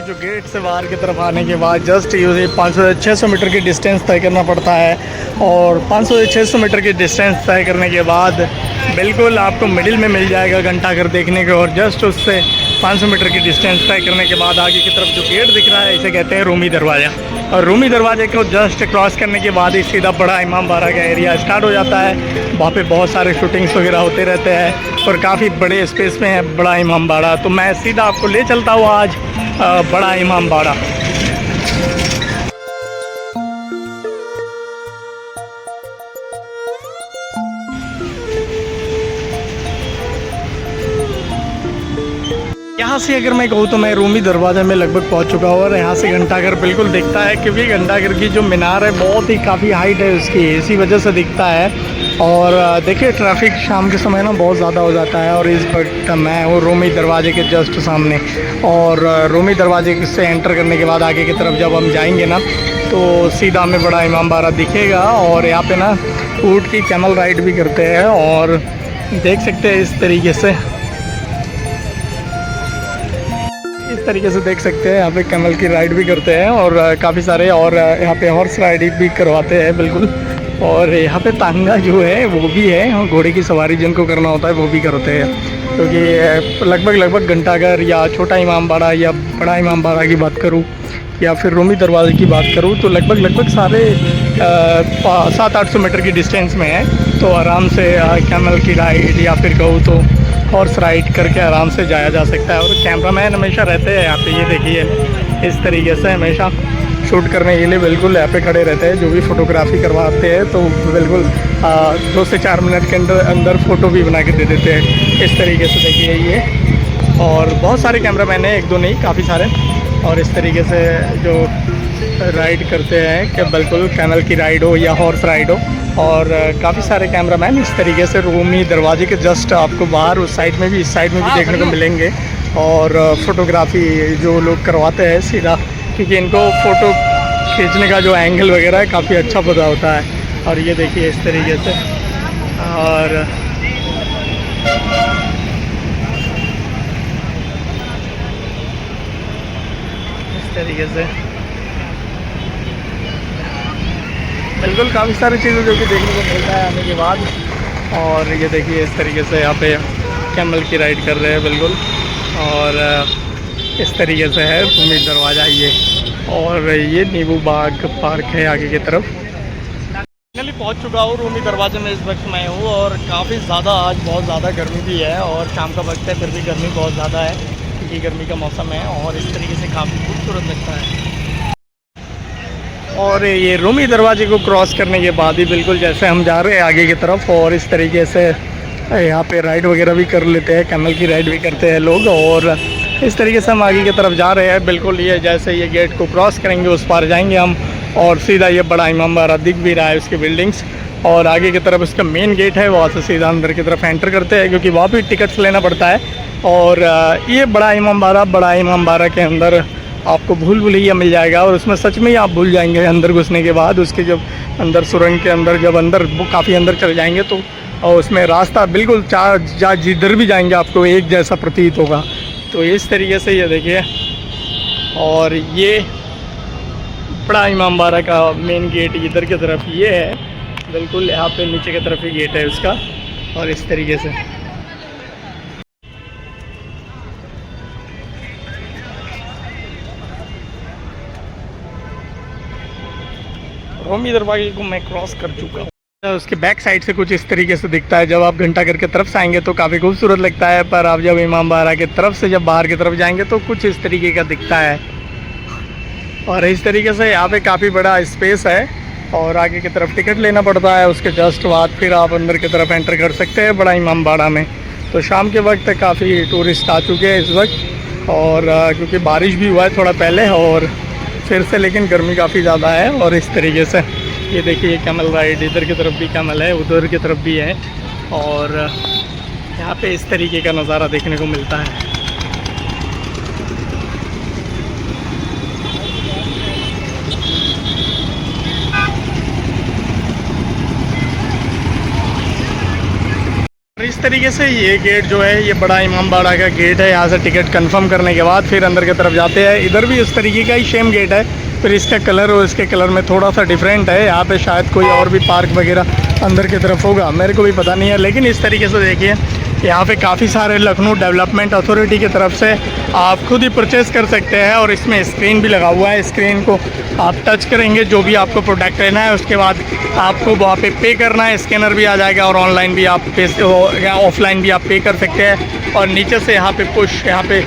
कि जो गेट से बाहर की तरफ आने के बाद जस्ट ये 500 से 600 मीटर की डिस्टेंस तय करना पड़ता है। और 500 से 600 मीटर की डिस्टेंस तय करने के बाद बिल्कुल आपको मिडिल में मिल जाएगा घंटाघर देखने को। और जस्ट उससे 500 मीटर की डिस्टेंस तय करने के बाद आगे की तरफ जो गेट दिख रहा है इसे कहते हैं रूमी दरवाज़ा। और रूमी दरवाजे को जस्ट क्रॉस करने के बाद ही सीधा बड़ा इमाम बाड़ा का एरिया स्टार्ट हो जाता है। वहाँ पे बहुत सारे शूटिंग्स वगैरह होते रहते हैं और काफ़ी बड़े स्पेस में है बड़ा इमाम बाड़ा। तो मैं सीधा आपको ले चलता हूँ आज बड़ा इमाम बाड़ा। यहाँ से अगर मैं कहूँ तो मैं रूमी दरवाज़े में लगभग पहुँच चुका हूँ और यहाँ से घंटाघर बिल्कुल दिखता है, क्योंकि घंटाघर की जो मीनार है बहुत ही काफ़ी हाइट है उसकी, इसी वजह से दिखता है। और देखिए ट्रैफिक शाम के समय ना बहुत ज़्यादा हो जाता है। और इस वक्त मैं हूँ रूमी दरवाजे के जस्ट सामने। और रूमी दरवाजे से एंटर करने के बाद आगे की तरफ जब हम जाएंगे ना तो सीधा हमें बड़ा इमाम बाड़ा दिखेगा। और यहाँ पे ना ऊँट की कैमल राइड भी करते हैं और देख सकते हैं इस तरीके से देख सकते हैं यहाँ पे कैमल की राइड भी करते हैं और काफ़ी सारे और यहाँ पे हॉर्स राइडिंग भी करवाते हैं बिल्कुल। और यहाँ पे तांगा जो है वो भी है, घोड़े की सवारी जिनको करना होता है वो भी करते हैं। क्योंकि लगभग घंटाघर या छोटा इमाम बाड़ा या बड़ा इमाम बाड़ा की बात करूँ या फिर रूमी दरवाजे की बात करूँ तो लगभग सारे 700-800 मीटर की डिस्टेंस में है। तो आराम से कैमल की राइड या फिर कहूँ तो हॉर्स राइड करके आराम से जाया जा सकता है। और कैमरामैन हमेशा रहते हैं यहाँ पे, ये देखिए इस तरीके से हमेशा शूट करने के लिए बिल्कुल यहाँ पे खड़े रहते हैं। जो भी फ़ोटोग्राफी करवाते हैं तो बिल्कुल 2 से 4 मिनट के अंदर फ़ोटो भी बना के दे देते हैं। इस तरीके से देखिए ये, और बहुत सारे कैमरामैन हैं, 1-2 नहीं काफ़ी सारे। और इस तरीके से जो राइड करते हैं कि बिल्कुल कैमल की राइड हो या हॉर्स राइड हो। और काफ़ी सारे कैमरामैन इस तरीके से रूमी दरवाजे के जस्ट आपको बाहर उस साइड में भी इस साइड में भी देखने को मिलेंगे। और फ़ोटोग्राफ़ी जो लोग करवाते हैं सीधा, क्योंकि इनको फ़ोटो खींचने का जो एंगल वगैरह है काफ़ी अच्छा पता होता है। और ये देखिए इस तरीके से, और इस तरीके से बिल्कुल काफ़ी सारी चीज़ें जो कि देखने को मिलता है आने के बाद। और ये देखिए इस तरीके से यहाँ पे कैमल की राइड कर रहे हैं बिल्कुल। और इस तरीके से है रूमी दरवाज़ा ये। और ये नींबू बाग पार्क है आगे की तरफ। फाइनली पहुँच चुका हूँ रूमी दरवाजे में इस वक्त मैं हूँ। और काफ़ी ज़्यादा आज बहुत ज़्यादा गर्मी भी है और शाम का वक्त है फिर भी गर्मी बहुत ज़्यादा है, क्योंकि गर्मी का मौसम है। और इस तरीके से काफ़ी खूबसूरत लगता है। और ये रूमी दरवाजे को क्रॉस करने के बाद ही बिल्कुल जैसे हम जा रहे हैं आगे की तरफ, और इस तरीके से यहाँ पे राइड वगैरह भी कर लेते हैं, कैमल की राइड भी करते हैं लोग। और इस तरीके से हम आगे की तरफ जा रहे हैं बिल्कुल। ये जैसे ये गेट को क्रॉस करेंगे उस पार जाएंगे हम, और सीधा ये बड़ा इमाम बाड़ा दिख भी रहा है उसकी बिल्डिंग्स। और आगे की तरफ इसका मेन गेट है, वहाँ से सीधा अंदर की तरफ एंटर करते हैं, क्योंकि वहाँ भी टिकट्स लेना पड़ता है। और ये बड़ा इमाम बाड़ा के अंदर आपको भूल भुलैया मिल जाएगा। और उसमें सच में ही आप भूल जाएंगे अंदर घुसने के बाद। उसके जब अंदर सुरंग के अंदर जब अंदर वो काफ़ी अंदर चल जाएंगे तो और उसमें रास्ता बिल्कुल जिधर भी जाएंगे आपको एक जैसा प्रतीत होगा। तो इस तरीके से ये देखिए, और ये बड़ा इमाम बाड़ा का मेन गेट इधर की तरफ ये है बिल्कुल। यहाँ पे नीचे की तरफ ही गेट है उसका। और इस तरीके से रूमी दरवाजे को मैं क्रॉस कर चुका हूँ। उसके बैक साइड से कुछ इस तरीके से दिखता है। जब आप घंटाघर की तरफ से आएंगे तो काफ़ी खूबसूरत लगता है, पर आप जब इमाम बाड़ा की तरफ से जब बाहर की तरफ जाएंगे तो कुछ इस तरीके का दिखता है। और इस तरीके से यहाँ पे काफ़ी बड़ा स्पेस है और आगे की तरफ टिकट लेना पड़ता है। उसके जस्ट बाद फिर आप अंदर की तरफ एंटर कर सकते हैं बड़ा इमाम बाड़ा में। तो शाम के वक्त काफ़ी टूरिस्ट आ चुके हैं इस वक्त, और क्योंकि बारिश भी हुआ है थोड़ा पहले और फिर से, लेकिन गर्मी काफ़ी ज़्यादा है। और इस तरीके से ये देखिए कैमल राइड, इधर की तरफ भी कैमल है, उधर की तरफ भी है। और यहाँ पे इस तरीके का नज़ारा देखने को मिलता है। इस तरीके से ये गेट जो है ये बड़ा इमामबाड़ा का गेट है। यहाँ से टिकट कंफर्म करने के बाद फिर अंदर की तरफ जाते हैं। इधर भी इस तरीके का ही सेम गेट है, फिर इसका कलर और इसके कलर में थोड़ा सा डिफरेंट है। यहाँ पे शायद कोई और भी पार्क वगैरह अंदर की तरफ होगा, मेरे को भी पता नहीं है। लेकिन इस तरीके से देखिए यहाँ पे काफ़ी सारे लखनऊ डेवलपमेंट अथॉरिटी की तरफ से आप खुद ही परचेज़ कर सकते हैं। और इसमें स्क्रीन भी लगा हुआ है, स्क्रीन को आप टच करेंगे जो भी आपको प्रोडक्ट लेना है, उसके बाद आपको वहाँ पे करना है, स्कैनर भी आ जाएगा और ऑनलाइन भी आप पे ऑफलाइन भी आप पे कर सकते हैं। और नीचे से यहाँ पे पुश, यहाँ पे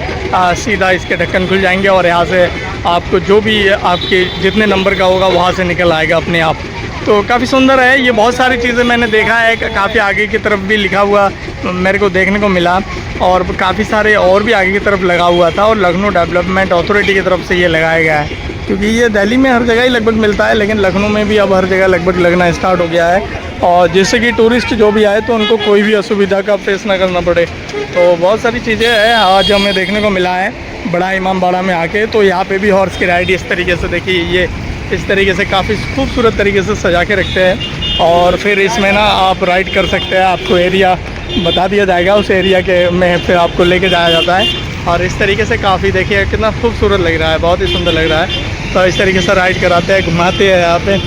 सीधा इसके ढक्कन खुल जाएंगे और यहाँ से आपको जो भी आपके जितने नंबर का होगा वहाँ से निकल आएगा अपने आप। तो काफ़ी सुंदर है ये। बहुत सारी चीज़ें मैंने देखा है, काफ़ी आगे की तरफ भी लिखा हुआ मेरे को देखने को मिला और काफ़ी सारे और भी आगे की तरफ लगा हुआ था। और लखनऊ डेवलपमेंट अथॉरिटी की तरफ से ये लगाया गया है, क्योंकि ये दिल्ली में हर जगह ही लगभग मिलता है, लेकिन लखनऊ में भी अब हर जगह लगभग लगना स्टार्ट हो गया है। और जिससे कि टूरिस्ट जो भी आए तो उनको कोई भी असुविधा का फेस ना करना पड़े। तो बहुत सारी चीज़ें हैं आज हमें देखने को मिला है बड़ा इमामबाड़ा में आके। तो यहाँ पे भी हॉर्स की राइड इस तरीके से देखिए, ये इस तरीके से काफ़ी खूबसूरत तरीके से सजा के रखते हैं। और फिर इसमें ना आप राइड कर सकते हैं, आपको एरिया बता दिया जाएगा, उस एरिया के में फिर आपको लेके जाया जाता है। और इस तरीके से काफ़ी देखिए कितना खूबसूरत लग रहा है, बहुत ही सुंदर लग रहा है। तो इस तरीके से राइड कराते हैं, घुमाते हैं यहाँ पे।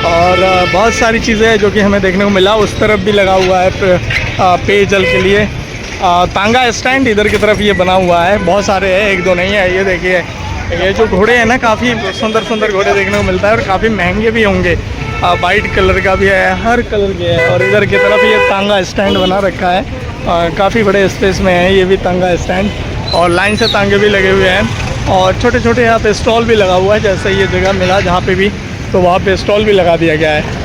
और बहुत सारी चीज़ें हैं जो कि हमें देखने को मिला। उस तरफ भी लगा हुआ है पेयजल के लिए तांगा स्टैंड, इधर की तरफ ये बना हुआ है। बहुत सारे हैं, एक दो नहीं है। ये देखिए ये जो घोड़े हैं ना, काफ़ी सुंदर सुंदर घोड़े देखने को मिलता है और काफ़ी महंगे भी होंगे। वाइट कलर का भी है, हर कलर के है। और इधर की तरफ ये तांगा स्टैंड बना रखा है, काफ़ी बड़े स्पेस में है ये भी तांगा स्टैंड। और लाइन से तांगे भी लगे हुए हैं और छोटे छोटे यहाँ पे स्टॉल भी लगा हुआ है। जैसे ये जगह मिला जहाँ पे भी, तो वहाँ पे स्टॉल भी लगा दिया गया है।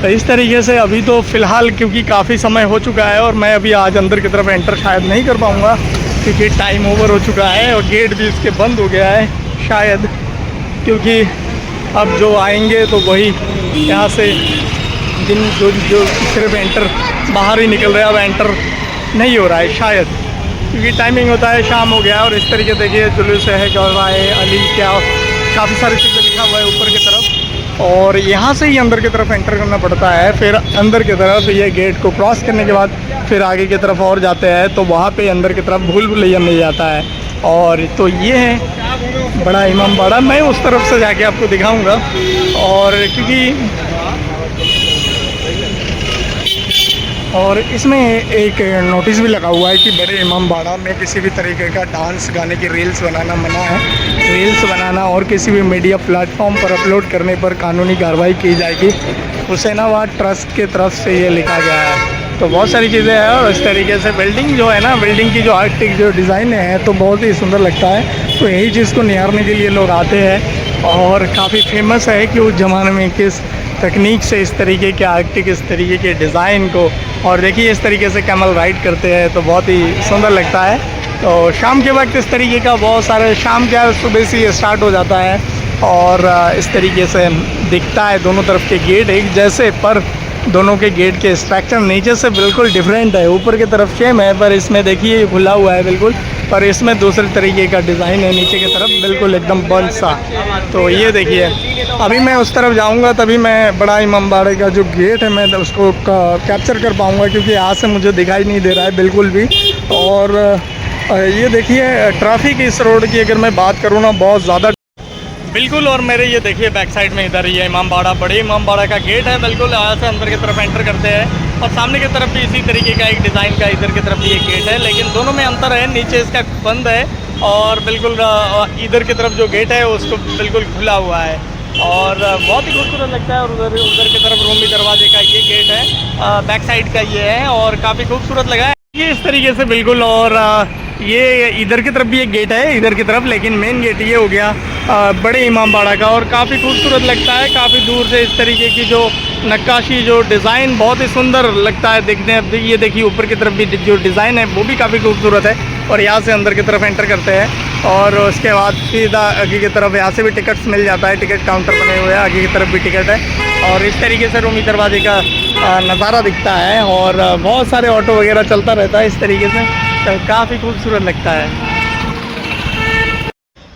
तो इस तरीके से अभी तो फ़िलहाल क्योंकि काफ़ी समय हो चुका है और मैं अभी आज अंदर की तरफ एंटर शायद नहीं कर पाऊँगा, क्योंकि टाइम ओवर हो चुका है और गेट भी इसके बंद हो गया है शायद, क्योंकि अब जो आएंगे तो वही यहाँ से जिन जो सिर्फ एंटर बाहर ही निकल रहे हैं, अब एंटर नहीं हो रहा है शायद, क्योंकि टाइमिंग होता है शाम हो गया। और इस तरीके देखिए जुलूस है, गौरवाए अली क्या काफ़ी सारी चीज़ें लिखा हुआ है ऊपर की तरफ। और यहाँ से ही अंदर की तरफ एंटर करना पड़ता है। फिर अंदर की तरफ ये गेट को क्रॉस करने के बाद फिर आगे की तरफ और जाते हैं तो वहाँ पे अंदर की तरफ भूल भुलैया मिल जाता है। और तो ये है बड़ा इमामबाड़ा, मैं उस तरफ से जाके आपको दिखाऊंगा। और क्योंकि और इसमें एक नोटिस भी लगा हुआ है कि बड़े इमामबाड़ा में किसी भी तरीके का डांस गाने की रील्स बनाना मना है। रील्स बनाना और किसी भी मीडिया प्लेटफॉर्म पर अपलोड करने पर कानूनी कार्रवाई की जाएगी। हुसैनाबाद ट्रस्ट की तरफ से ये लिखा गया है। तो बहुत सारी चीज़ें हैं। और इस तरीके से बिल्डिंग जो है ना, बिल्डिंग की जो आर्टिक जो डिज़ाइन है तो बहुत ही सुंदर लगता है। तो यही चीज़ को निहारने के लिए लोग आते हैं और काफ़ी फेमस है कि उस ज़माने में किस तकनीक से इस तरीके के आर्टिक, इस तरीके के डिज़ाइन को। और देखिए इस तरीके से कैमल राइड करते हैं तो बहुत ही सुंदर लगता है। तो शाम के वक्त इस तरीके का बहुत सारे, शाम क्या सुबह से स्टार्ट हो जाता है और इस तरीके से दिखता है। दोनों तरफ के गेट एक जैसे, पर दोनों के गेट के स्ट्रक्चर नीचे से बिल्कुल डिफरेंट है। ऊपर की तरफ सेम है पर इसमें देखिए ये खुला हुआ है बिल्कुल, पर इसमें दूसरे तरीके का डिज़ाइन है नीचे की तरफ बिल्कुल एकदम बंद सा। तो ये देखिए अभी मैं उस तरफ जाऊंगा तभी मैं बड़ा इमामबाड़े का जो गेट है मैं उसको कैप्चर कर पाऊंगा, क्योंकि यहाँ से मुझे दिखाई नहीं दे रहा है बिल्कुल भी। और ये देखिए ट्रैफिक इस रोड की अगर मैं बात करूँ ना, बहुत ज़्यादा बिल्कुल। और मेरे ये देखिए बैक साइड में इधर ये इमामबाड़ा, बड़े इमामबाड़ा का गेट है बिल्कुल। यहाँ से अंदर की तरफ एंटर करते हैं और सामने की तरफ भी इसी तरीके का एक डिज़ाइन का इधर की तरफ भी एक गेट है, लेकिन दोनों में अंतर है। नीचे इसका बंद है और बिल्कुल इधर की तरफ जो गेट है उसको बिल्कुल खुला हुआ है और बहुत ही खूबसूरत लगता है। और उधर की तरफ रूमी दरवाजे का ये गेट है, बैक साइड का ये है और काफ़ी खूबसूरत लगा है ये इस तरीके से बिल्कुल। और ये इधर की तरफ भी एक गेट है इधर की तरफ, लेकिन मेन गेट ये हो गया बड़े इमामबाड़ा का। और काफ़ी खूबसूरत लगता है, काफ़ी दूर से इस तरीके की जो नक्काशी, जो डिज़ाइन बहुत ही सुंदर लगता है देखने। अब ये देखिए ऊपर की तरफ भी जो डिज़ाइन है वो भी काफ़ी खूबसूरत है। और यहाँ से अंदर की तरफ एंटर करते हैं और उसके बाद सीधा आगे की तरफ यहाँ से भी टिकट्स मिल जाता है, टिकट काउंटर बने हुए हैं, आगे की तरफ भी टिकट है। और इस तरीके से रूमी दरवाजे का नज़ारा दिखता है और बहुत सारे ऑटो वगैरह चलता रहता है इस तरीके से, तो काफ़ी खूबसूरत लगता है।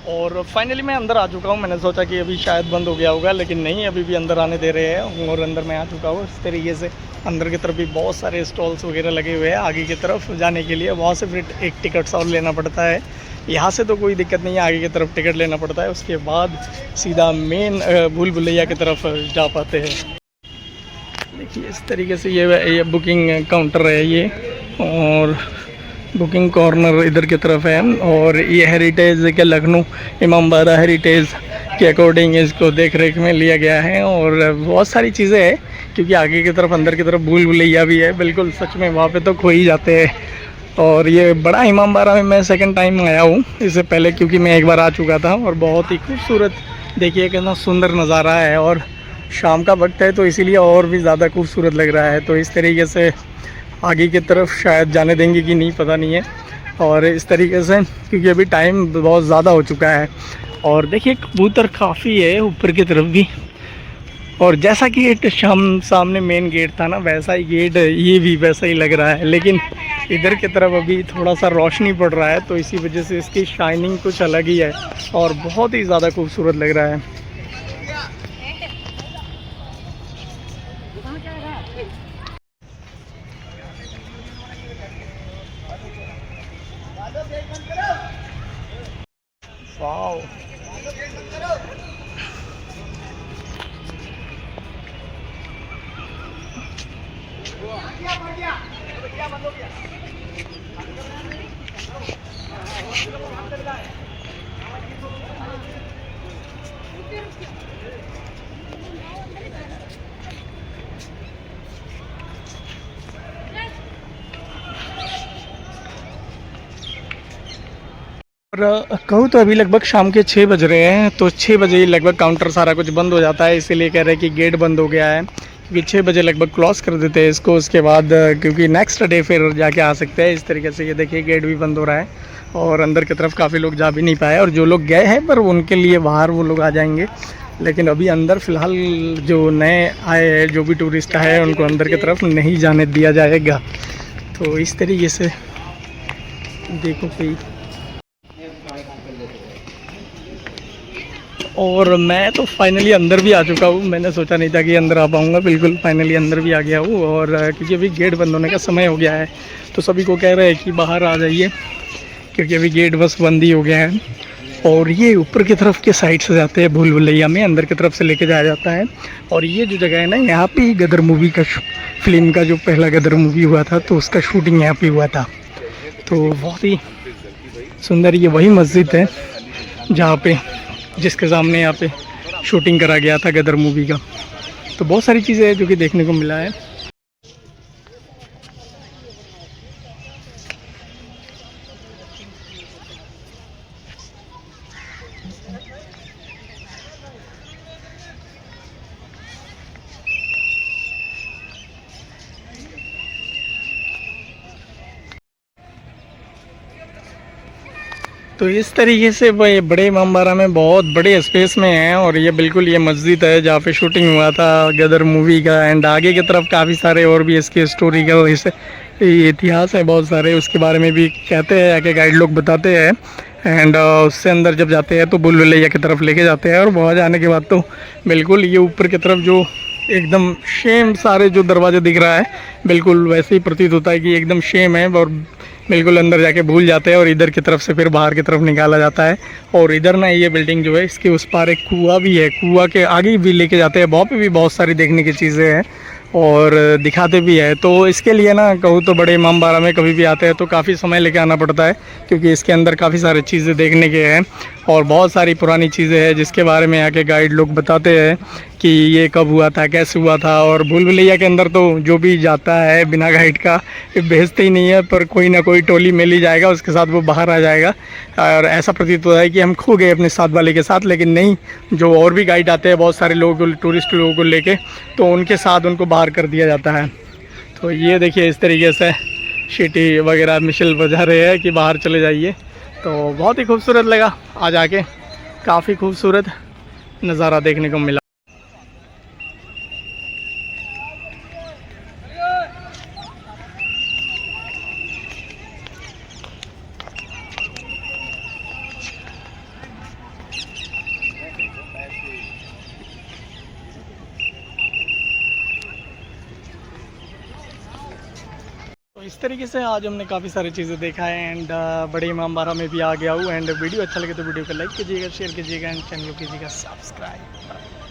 और फाइनली मैं अंदर आ चुका हूँ। मैंने सोचा कि अभी शायद बंद हो गया होगा, लेकिन नहीं, अभी भी अंदर आने दे रहे हैं और अंदर मैं आ चुका हूँ इस तरीके से। अंदर की तरफ भी बहुत सारे स्टॉल्स वगैरह लगे हुए हैं आगे की तरफ जाने के लिए। वहाँ से फिर एक टिकट्स और लेना पड़ता है। यहाँ से तो कोई दिक्कत नहीं है, आगे की तरफ टिकट लेना पड़ता है, उसके बाद सीधा मेन भूल भुलैया की तरफ जा पाते हैं। देखिए इस तरीके से ये बुकिंग काउंटर है ये, और बुकिंग कॉर्नर इधर की तरफ है। और ये हेरिटेज के लखनऊ इमामबाड़ा हेरिटेज के अकॉर्डिंग इसको देख रेख में लिया गया है। और बहुत सारी चीज़ें हैं, क्योंकि आगे की तरफ अंदर की तरफ भूल भुलैया भी है। बिल्कुल सच में वहाँ पे तो खो ही जाते हैं। और ये बड़ा इमामबाड़ा में मैं सेकंड टाइम आया हूँ, इससे पहले क्योंकि मैं एक बार आ चुका था। और बहुत ही खूबसूरत, देखिए कितना सुंदर नज़ारा है, और शाम का वक्त है तो इसीलिए और भी ज़्यादा खूबसूरत लग रहा है। तो इस तरीके से आगे की तरफ शायद जाने देंगे कि नहीं पता नहीं है। और इस तरीके से क्योंकि अभी टाइम बहुत ज़्यादा हो चुका है। और देखिए कबूतर काफ़ी है ऊपर की तरफ भी। और जैसा कि गेट सामने मेन गेट था ना, वैसा ही गेट ये भी वैसा ही लग रहा है। लेकिन इधर की तरफ अभी थोड़ा सा रोशनी पड़ रहा है, तो इसी वजह से इसकी शाइनिंग कुछ अलग ही है और बहुत ही ज़्यादा खूबसूरत लग रहा है। वाओ, और कहूँ तो अभी लगभग शाम के 6 बज रहे हैं, तो 6 बजे लगभग काउंटर सारा कुछ बंद हो जाता है। इसीलिए कह रहे हैं कि गेट बंद हो गया है, क्योंकि 6 बजे लगभग क्लोज कर देते हैं इसको। उसके बाद क्योंकि नेक्स्ट डे फिर जाके आ सकते हैं। इस तरीके से ये देखिए गेट भी बंद हो रहा है, और अंदर की तरफ काफ़ी लोग जा भी नहीं पाए। और जो लोग गए हैं पर उनके लिए बाहर वो लोग आ जाएंगे। लेकिन अभी अंदर फ़िलहाल जो नए आए हैं, जो भी टूरिस्ट आए हैं, उनको अंदर की तरफ नहीं जाने दिया जाएगा। तो इस तरीके से देखो कोई। और मैं तो फाइनली अंदर भी आ चुका हूँ। मैंने सोचा नहीं था कि अंदर आ पाऊँगा, बिल्कुल फाइनली अंदर भी आ गया हूँ। और क्योंकि अभी गेट बंद होने का समय हो गया है, तो सभी को कह रहे हैं कि बाहर आ जाइए, क्योंकि अभी गेट बस बंद ही हो गया है। और ये ऊपर की तरफ के साइड से जाते हैं भूल भुलैया में, अंदर की तरफ से लेके जाया जाता है। और ये जो जगह है ना, यहाँ पे ही गदर मूवी का फिल्म का जो पहला गदर मूवी हुआ था, तो उसका शूटिंग यहाँ पे हुआ था। तो बहुत ही सुंदर ये वही मस्जिद है जहाँ पे, जिसके सामने यहाँ पे शूटिंग करा गया था गदर मूवी का। तो बहुत सारी चीज़ें हैं जो कि देखने को मिला है। तो इस तरीके से ये बड़े इमामबाड़ा में बहुत बड़े स्पेस में है। और ये बिल्कुल ये मस्जिद है जहाँ पे शूटिंग हुआ था गदर मूवी का। एंड आगे की तरफ काफ़ी सारे और भी इसके हिस्टोरिकल इतिहास है बहुत सारे, उसके बारे में भी कहते हैं, आके गाइड लोग बताते हैं। एंड उससे अंदर जब जाते हैं तो भूल भुलैया की तरफ लेके जाते हैं। और वहाँ जाने के बाद तो बिल्कुल ये ऊपर की तरफ जो एकदम सेम सारे जो दरवाजे दिख रहा है, बिल्कुल वैसे ही प्रतीत होता है कि एकदम सेम है। और बिल्कुल अंदर जाके भूल जाते हैं, और इधर की तरफ से फिर बाहर की तरफ निकाला जाता है। और इधर ना ये बिल्डिंग जो है, इसके उस पार एक कुआं भी है, कुआं के आगे भी लेके जाते हैं। वहाँ पे भी बहुत सारी देखने की चीज़ें हैं और दिखाते भी है। तो इसके लिए ना कहूँ तो बड़े इमामबाड़ा में कभी भी आते हैं तो काफ़ी समय लेके आना पड़ता है, क्योंकि इसके अंदर काफ़ी सारी चीज़ें देखने के हैं। और बहुत सारी पुरानी चीज़ें हैं जिसके बारे में आके गाइड लोग बताते हैं कि ये कब हुआ था, कैसे हुआ था। और भूल भुलैया के अंदर तो जो भी जाता है बिना गाइड का ये भेजते ही नहीं है, पर कोई ना कोई टोली मिल ही जाएगा, उसके साथ वो बाहर आ जाएगा। और ऐसा प्रतीत होता है कि हम खो गए अपने साथ वाले के साथ, लेकिन नहीं, जो और भी गाइड आते हैं बहुत सारे लोगों, टूरिस्ट लोगों को लेके, तो उनके साथ उनको बाहर कर दिया जाता है। तो ये देखिए इस तरीके से सीटी वगैरह मिशल बजा रहे हैं कि बाहर चले जाइए। तो बहुत ही खूबसूरत लगा आज आके, काफ़ी खूबसूरत नज़ारा देखने को मिला। इस तरीके से आज हमने काफ़ी सारी चीज़ें देखा है एंड बड़े इमामबाड़ा में भी आ गया हूँ। एंड वीडियो अच्छा लगे तो वीडियो को लाइक कीजिएगा, शेयर कीजिएगा एंड चैनल को कीजिएगा सब्सक्राइब।